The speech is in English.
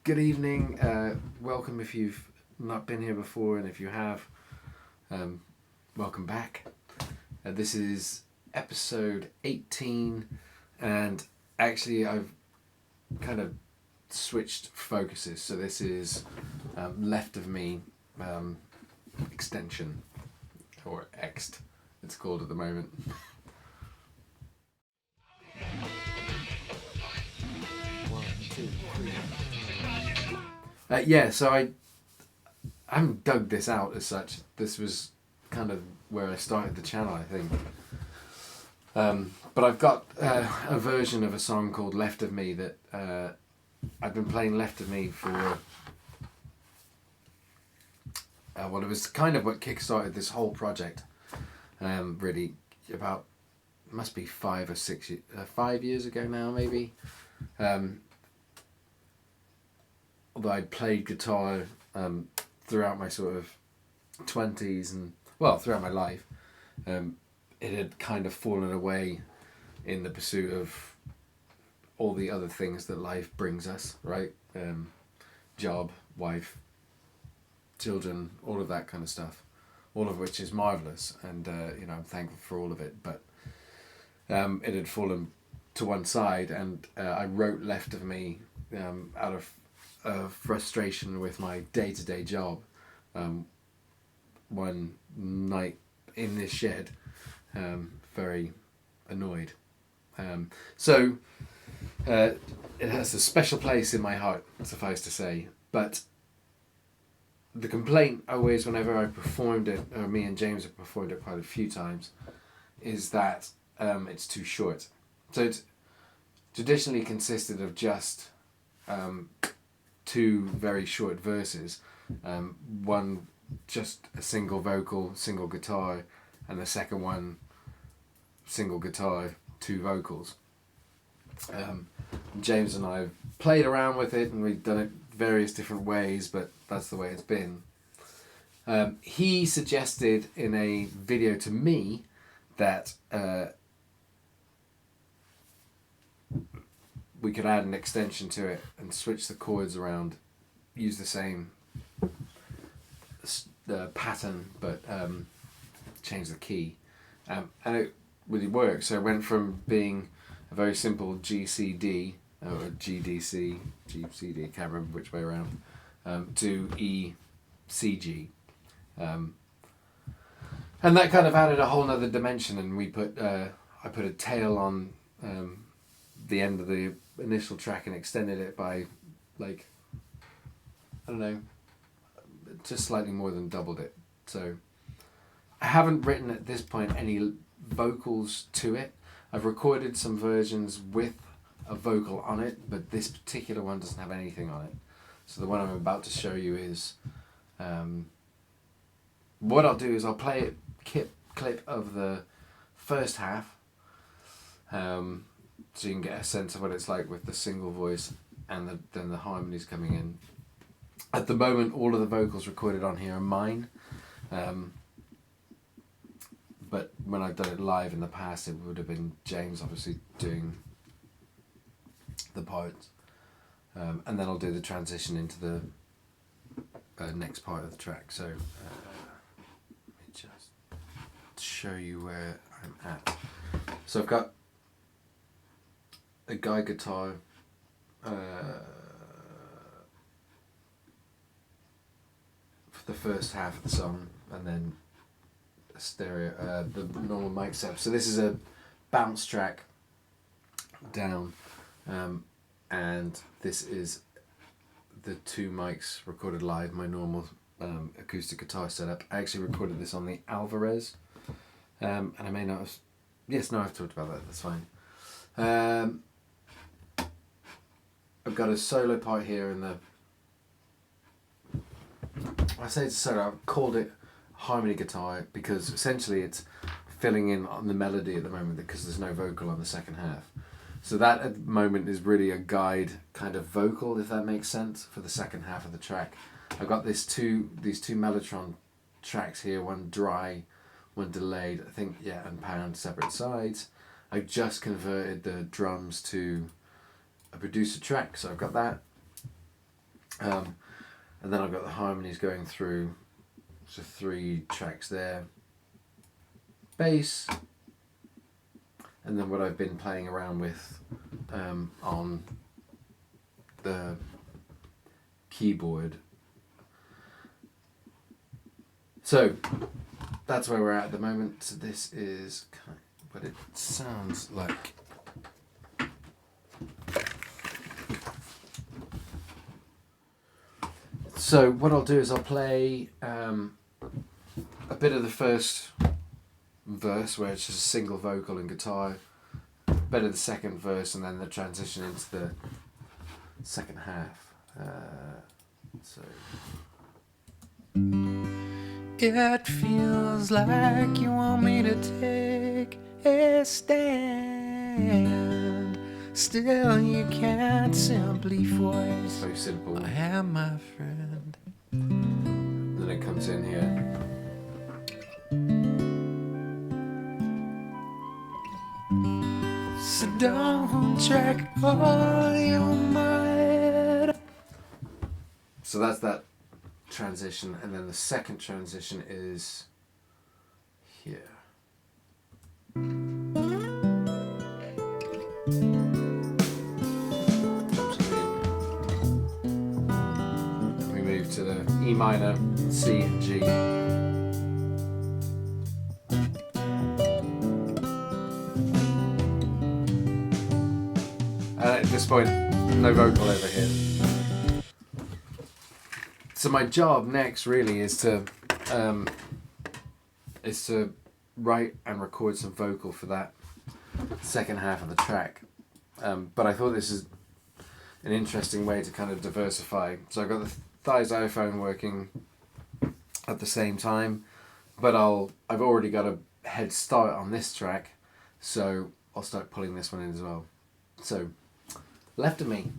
Good evening. Welcome if you've not been here before, and if you have, um, welcome back. This is episode 18, and actually, I've kind of switched focuses. So, this is Left of Me extension, or Ext, it's called at the moment. So I haven't dug this out as such. This was kind of where I started the channel, I think. But I've got a version of a song called Left of Me that I've been playing Left of Me for... well, it was kind of what kickstarted this whole project. Really, about, must be 5 or 6 years, 5 years ago now, maybe. Although I'd played guitar throughout my sort of 20s and, well, throughout my life, it had kind of fallen away in the pursuit of all the other things that life brings us, right? Job, wife, children, all of that kind of stuff, all of which is marvellous, and I'm thankful for all of it, but it had fallen to one side, and I wrote Left of Me out of frustration with my day-to-day job one night in this shed, very annoyed. So it has a special place in my heart, suffice to say, but the complaint always whenever I performed it, or me and James have performed it quite a few times, is that it's too short. So it's traditionally consisted of just two very short verses, one just a single vocal, single guitar, and the second one single guitar, two vocals. James and I have played around with it, and we've done it various different ways, but that's the way it's been. He suggested in a video to me that we could add an extension to it and switch the chords around, use the same pattern, but change the key. And it really worked. So it went from being a very simple GCD, or GDC, GCD, can't remember which way around, to ECG. And that kind of added a whole nother dimension, and we put I put a tail on the end of the initial track and extended it by, like, I don't know, just slightly more than doubled it. So I haven't written at this point any vocals to it. I've recorded some versions with a vocal on it, but this particular one doesn't have anything on it. So the one I'm about to show you is, what I'll do is I'll play a clip of the first half, so you can get a sense of what it's like with the single voice and then the harmonies coming in. At the moment, all of the vocals recorded on here are mine, but when I've done it live in the past, it would have been James obviously doing the parts, and then I'll do the transition into the next part of the track. So let me just show you where I'm at. So I've got a guide guitar, for the first half of the song, and then a stereo, the normal mic setup. So this is a bounce track down, and this is the two mics recorded live, my normal acoustic guitar setup. I actually recorded this on the Alvarez, and I may not have, yes, no, I've talked about that, that's fine. I've got a solo part here in the, I say it's a solo, I've called it harmony guitar because essentially it's filling in on the melody at the moment because there's no vocal on the second half. So that at the moment is really a guide kind of vocal, if that makes sense, for the second half of the track. I've got these two Mellotron tracks here, one dry, one delayed, I think, yeah, and pound separate sides. I just converted the drums to a producer track, so I've got that. And then I've got the harmonies going through, so 3 tracks there. Bass, and then what I've been playing around with on the keyboard. So that's where we're at the moment. So this is kind of what it sounds like. So what I'll do is I'll play a bit of the first verse where it's just a single vocal and guitar, a bit of the second verse, and then the transition into the second half. So it feels like you want me to take a stand, still you can't simply voice. Very simple. I am my friend. Then it comes in here. So don't track all your might. So that's that transition, and then the second transition is here. We move to the E minor, C and G. At this point, no vocal over here. So my job next really is to write and record some vocal for that second half of the track. But I thought this is an interesting way to kind of diversify. So I've got the Thighs iPhone working at the same time, but I've already got a head start on this track, so I'll start pulling this one in as well. So left of me.